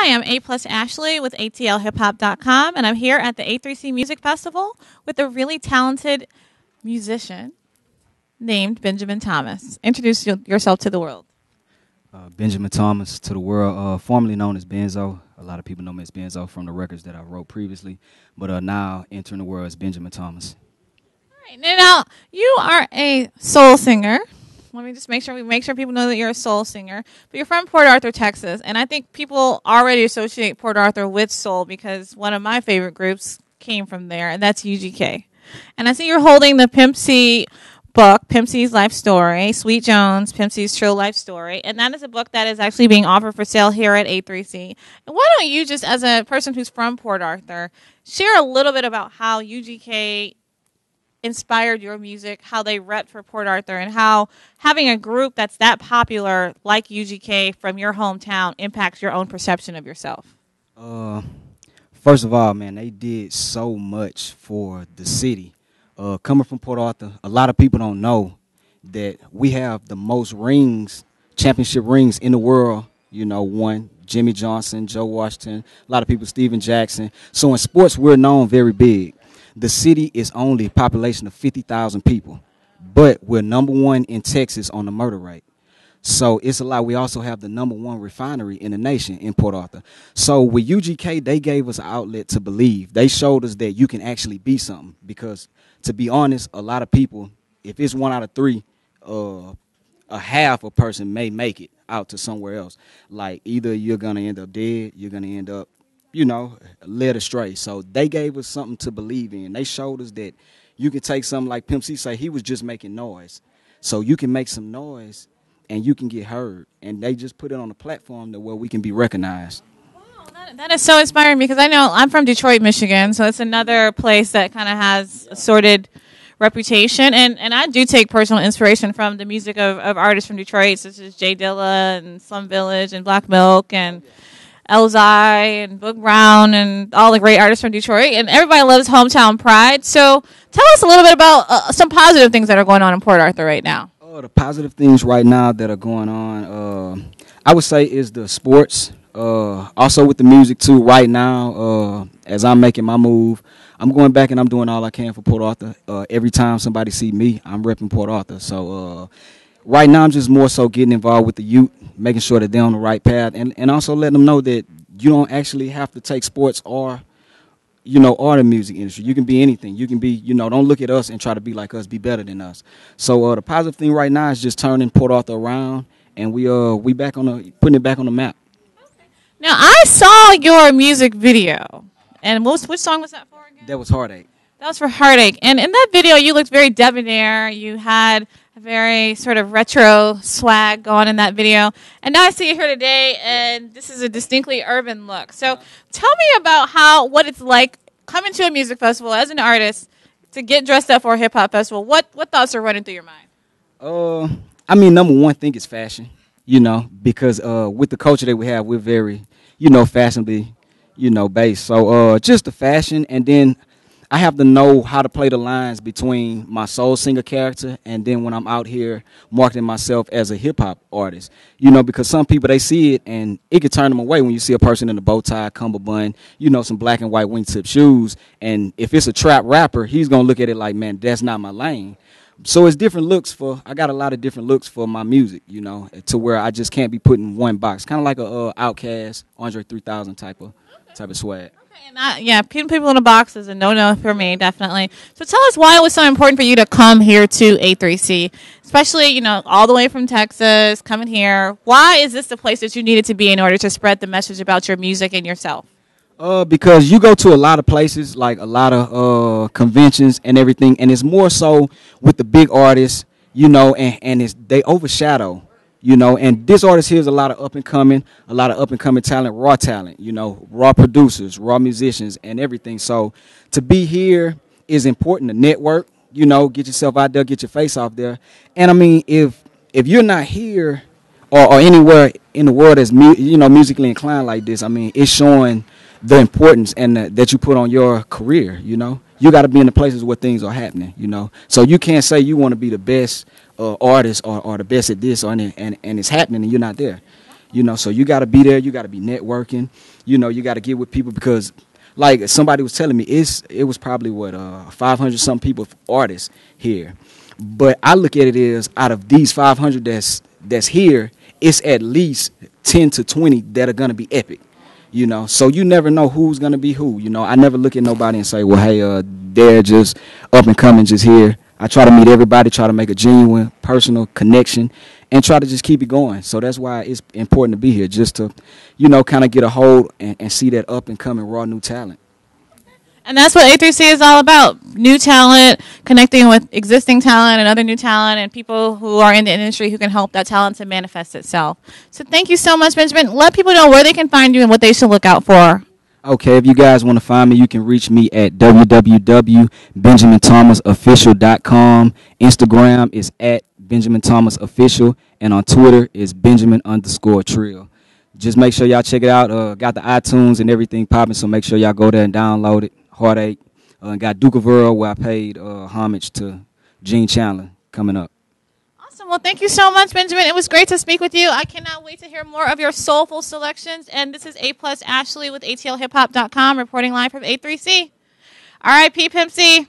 Hi, I'm Aplus Ashley with atlhiphop.com, and I'm here at the A3C Music Festival with a really talented musician named Benjamin Thomas. Introduce yourself to the world. Benjamin Thomas to the world, formerly known as Benzo. A lot of people know me as Benzo from the records that I wrote previously, but now entering the world as Benjamin Thomas. All right, now you are a soul singer. Let me just make sure people know that you're a soul singer. But you're from Port Arthur, Texas, and I think people already associate Port Arthur with soul because one of my favorite groups came from there, and that's UGK. And I see you're holding the Pimp C book, Pimp C's Life Story, Sweet Jones, Pimp C's True Life Story, and that is a book that is actually being offered for sale here at A3C. And why don't you just, as a person who's from Port Arthur, share a little bit about how UGK inspired your music, how they repped for Port Arthur, and how having a group that's that popular like UGK from your hometown impacts your own perception of yourself? First of all, man, they did so much for the city. Coming from Port Arthur, a lot of people don't know that we have the most rings, championship rings in the world. You know, one, Jimmy Johnson, Joe Washington, a lot of people, Steven Jackson. So in sports, we're known very big. The city is only a population of 50,000 people, but we're number one in Texas on the murder rate. So it's a lot. We also have the number one refinery in the nation in Port Arthur. So with UGK, they gave us an outlet to believe. They showed us that you can actually be something because, to be honest, a lot of people, if it's 1 out of 3, a half a person may make it out to somewhere else. Like either you're going to end up dead, you're going to end up, led astray. So they gave us something to believe in. They showed us that you can take something like Pimp C say he was just making noise. So you can make some noise and you can get heard. And they just put it on a platform where we can be recognized. Wow, that is so inspiring because I know I'm from Detroit, Michigan, so it's another place that kind of has a sorted reputation. And I do take personal inspiration from the music of artists from Detroit, such as Jay Dilla and Slum Village and Black Milk and Elzai and Book Brown and all the great artists from Detroit, and everybody loves hometown pride. So tell us a little bit about some positive things that are going on in Port Arthur right now. The positive things right now that are going on, I would say, is the sports. Also with the music too. Right now, as I'm making my move, I'm going back and I'm doing all I can for Port Arthur. Every time somebody see me, I'm repping Port Arthur. So right now, I'm just more so getting involved with the youth, making sure that they're on the right path, and also letting them know that you don't actually have to take sports or the music industry. You can be anything. You can be, don't look at us and try to be like us, be better than us. So the positive thing right now is just turning Port Arthur around, and we back on putting it back on the map. Okay. Now, I saw your music video, and which song was that for again? That was Heartache. That was for Heartache. And in that video, you looked very debonair. You had a very sort of retro swag going in that video. And now I see you here today, and this is a distinctly urban look. So tell me about what it's like coming to a music festival as an artist to get dressed up for a hip-hop festival. What thoughts are running through your mind? Number one thing is fashion, because with the culture that we have, we're very, fashionably, based. So just the fashion, and then I have to know how to play the lines between my soul singer character and then when I'm out here marketing myself as a hip-hop artist. Because some people, they see it and it can turn them away when you see a person in a bow tie, cummerbund, some black and white wingtip shoes. And if it's a trap rapper, he's going to look at it like, man, that's not my lane. So it's different looks I got a lot of different looks for my music, to where I just can't be put in one box. Kind of like a Outkast, Andre 3000 type of swag. And putting people in a box is a no-no for me, definitely. So tell us why it was so important for you to come here to A3C, especially, all the way from Texas, coming here. Why is this the place that you needed to be in order to spread the message about your music and yourself? Because you go to a lot of places, like a lot of conventions and everything, and it's more so with the big artists, and they overshadow. And this artist here is a lot of up and coming talent, raw talent, raw producers, raw musicians, and everything. So to be here is important to network, get yourself out there, get your face off there. And I mean, if you're not here or anywhere in the world that's musically inclined like this, I mean, it's showing the importance and that you put on your career. You got to be in the places where things are happening. So you can't say you want to be the best artist or the best at this and it's happening and you're not there. You know, so you got to be there. You got to be networking. You know, you got to get with people because, like somebody was telling me, it was probably 500 some people, artists here. But I look at it as out of these 500 that's here, it's at least 10 to 20 that are gonna be epic. You know, so you never know who's gonna be who. You know, I never look at nobody and say, well, hey, they're just up and coming, just here. I try to meet everybody, try to make a genuine, personal connection, and try to just keep it going. So that's why it's important to be here, just to, you know, kind of get a hold and see that up and coming raw new talent. And that's what A3C is all about. New talent, connecting with existing talent and other new talent and people who are in the industry who can help that talent to manifest itself. So thank you so much, Benjamin. Let people know where they can find you and what they should look out for. Okay, if you guys want to find me, you can reach me at www.benjaminthomasofficial.com. Instagram is at Benjamin Thomas Official, and on Twitter is Benjamin_Trill. Just make sure y'all check it out. Got the iTunes and everything popping, so make sure y'all go there and download it. Heartache. And got Duke of Earl, where I paid homage to Gene Chandler coming up. Awesome. Well, thank you so much, Benjamin. It was great to speak with you. I cannot wait to hear more of your soulful selections. And this is Aplus Ashley with atlhiphop.com reporting live from A3C. All right, P Pimp C.